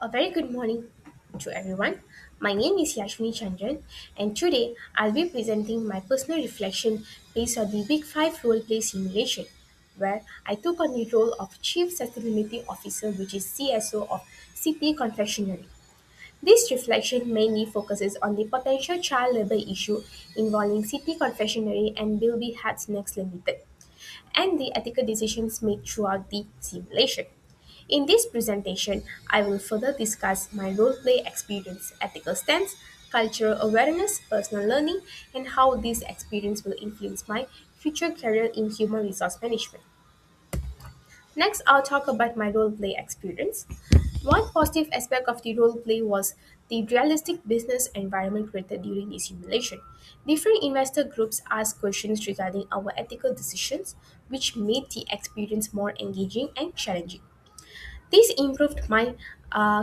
A very good morning to everyone. My name is Yashwini Chandran, and today I'll be presenting my personal reflection based on the Week 5 roleplay simulation, where I took on the role of Chief Sustainability Officer, which is CSO of CP Confectionery. This reflection mainly focuses on the potential child labor issue involving CP Confectionery and Bilby Hats Next Limited, and the ethical decisions made throughout the simulation. In this presentation, I will further discuss my role-play experience, ethical stance, cultural awareness, personal learning, and how this experience will influence my future career in human resource management. Next, I'll talk about my role play experience. One positive aspect of the role play was the realistic business environment created during the simulation. Different investor groups asked questions regarding our ethical decisions, which made the experience more engaging and challenging. This improved my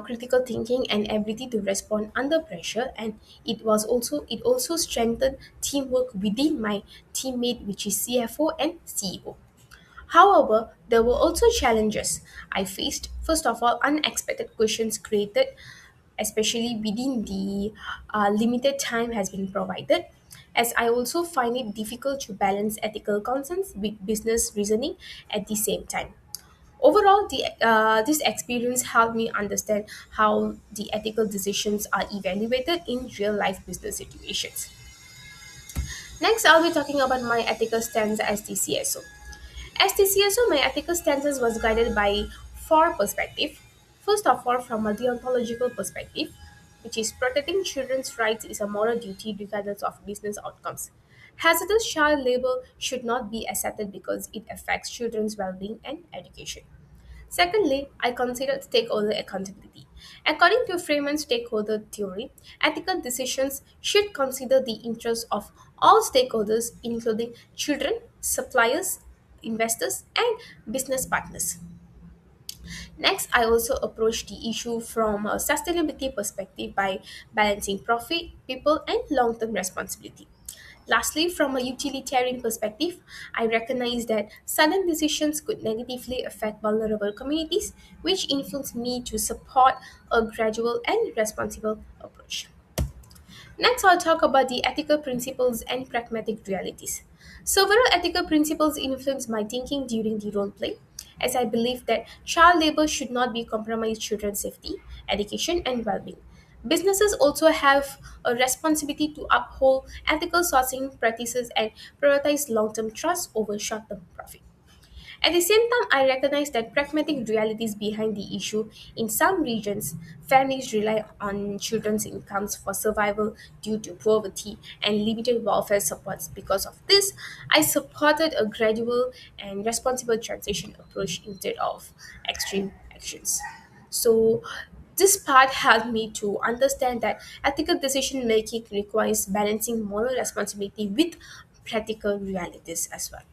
critical thinking and ability to respond under pressure, and it also strengthened teamwork within my teammate, which is CFO and CEO. However, there were also challenges I faced. First of all, unexpected questions created, especially within the limited time has been provided. As I also find it difficult to balance ethical concerns with business reasoning at the same time. Overall, this experience helped me understand how the ethical decisions are evaluated in real life business situations. Next, I'll be talking about my ethical stance as the CSO. As the CSO, my ethical stances was guided by four perspectives. First of all, from a deontological perspective, which is protecting children's rights is a moral duty regardless of business outcomes. Hazardous child labor should not be accepted because it affects children's well-being and education. Secondly, I considered stakeholder accountability. According to Freeman's stakeholder theory, ethical decisions should consider the interests of all stakeholders, including children, suppliers, investors, and business partners. Next, I also approached the issue from a sustainability perspective by balancing profit, people, and long term responsibility. Lastly, from a utilitarian perspective, I recognize that sudden decisions could negatively affect vulnerable communities, which influenced me to support a gradual and responsible approach. Next, I'll talk about the ethical principles and pragmatic realities. Several ethical principles influence my thinking during the role play, as I believe that child labor should not be compromise children's safety, education, and well being. Businesses also have a responsibility to uphold ethical sourcing practices and prioritize long term trust over short term profit. At the same time, I recognize that pragmatic realities behind the issue. In some regions, families rely on children's incomes for survival due to poverty and limited welfare supports. Because of this, I supported a gradual and responsible transition approach instead of extreme actions. So, this part helped me to understand that ethical decision making requires balancing moral responsibility with practical realities as well.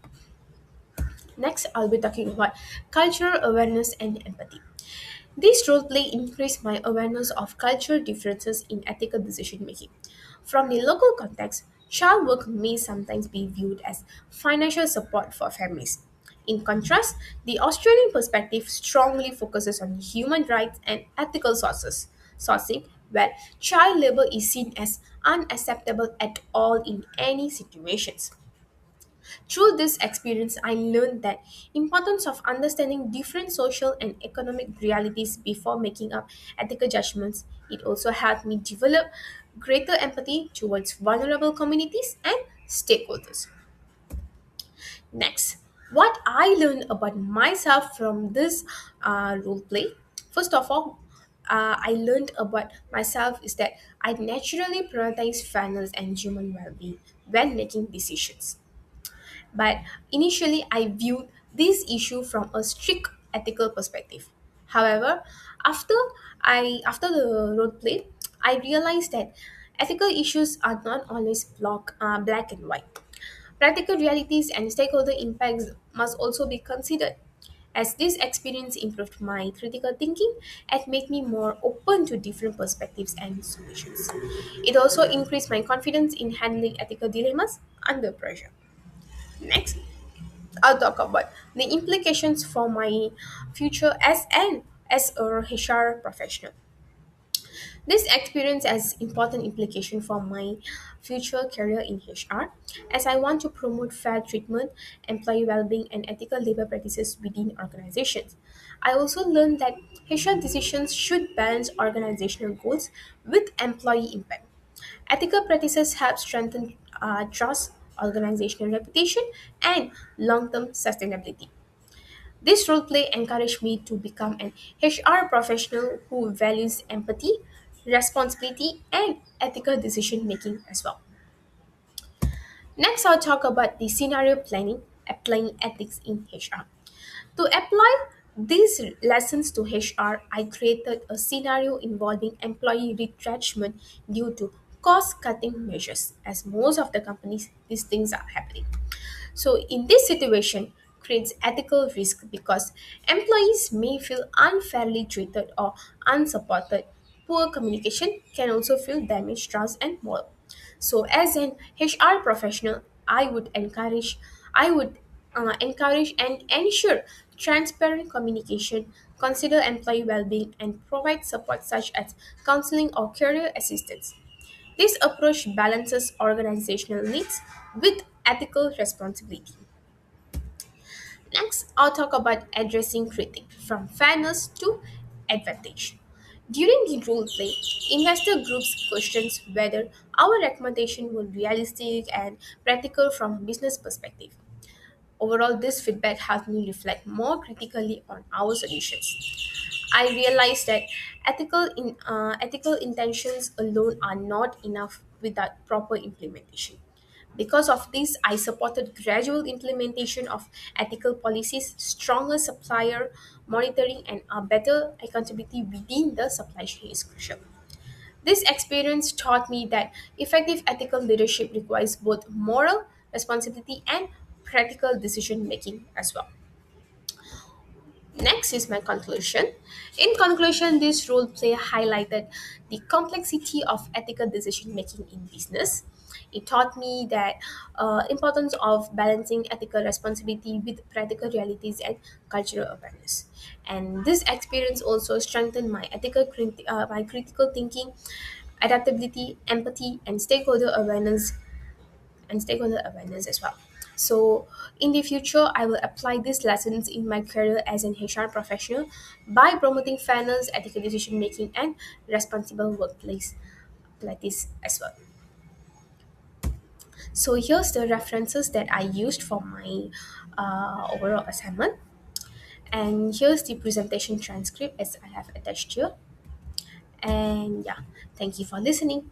Next, I'll be talking about cultural awareness and empathy. This roleplay increased my awareness of cultural differences in ethical decision making. From the local context, child work may sometimes be viewed as financial support for families. In contrast, the Australian perspective strongly focuses on human rights and ethical sourcing, where child labor is seen as unacceptable at all in any situations. Through this experience, I learned that importance of understanding different social and economic realities before making up ethical judgments. It also helped me develop greater empathy towards vulnerable communities and stakeholders. Next, what I learned about myself from this role play. First of all, I learned about myself is that I naturally prioritize fairness and human well-being when making decisions. But initially, I viewed this issue from a strict ethical perspective. However, after the road play, I realized that ethical issues are not always black and white. Practical realities and stakeholder impacts must also be considered. As this experience improved my critical thinking and made me more open to different perspectives and solutions. It also increased my confidence in handling ethical dilemmas under pressure. Next, I'll talk about the implications for my future as a HR professional. This experience has important implication for my future career in HR, as I want to promote fair treatment, employee well-being, and ethical labor practices within organizations. I also learned that HR decisions should balance organizational goals with employee impact. Ethical practices help strengthen trust, organizational reputation, and long-term sustainability. This role play encouraged me to become an HR professional who values empathy, responsibility, and ethical decision making as well. Next, I'll talk about the scenario planning, applying ethics in HR. To apply these lessons to HR, I created a scenario involving employee retrenchment due to cost cutting measures, as most of the companies these things are happening. So, in this situation, creates ethical risk because employees may feel unfairly treated or unsupported. Poor communication can also feel damage trust and morale. So, as an HR professional, I would encourage and ensure transparent communication, consider employee well-being, and provide support such as counseling or career assistance. This approach balances organizational needs with ethical responsibility. Next, I'll talk about addressing critique from fairness to advantage. During the role play, investor groups questions whether our recommendation were realistic and practical from a business perspective. Overall, this feedback helped me reflect more critically on our solutions. I realized that ethical intentions alone are not enough without proper implementation. Because of this, I supported gradual implementation of ethical policies, stronger supplier monitoring, and a better accountability within the supply chain is crucial. This experience taught me that effective ethical leadership requires both moral responsibility and practical decision making as well. Next is my conclusion. In conclusion, this role play highlighted the complexity of ethical decision making in business. It taught me that importance of balancing ethical responsibility with practical realities and cultural awareness. And this experience also strengthened my my critical thinking, adaptability, empathy, and stakeholder awareness as well. So, in the future, I will apply these lessons in my career as an HR professional by promoting fairness, ethical decision making, and responsible workplace practice as well. So, here's the references that I used for my overall assignment, and here's the presentation transcript as I have attached here. And yeah, thank you for listening.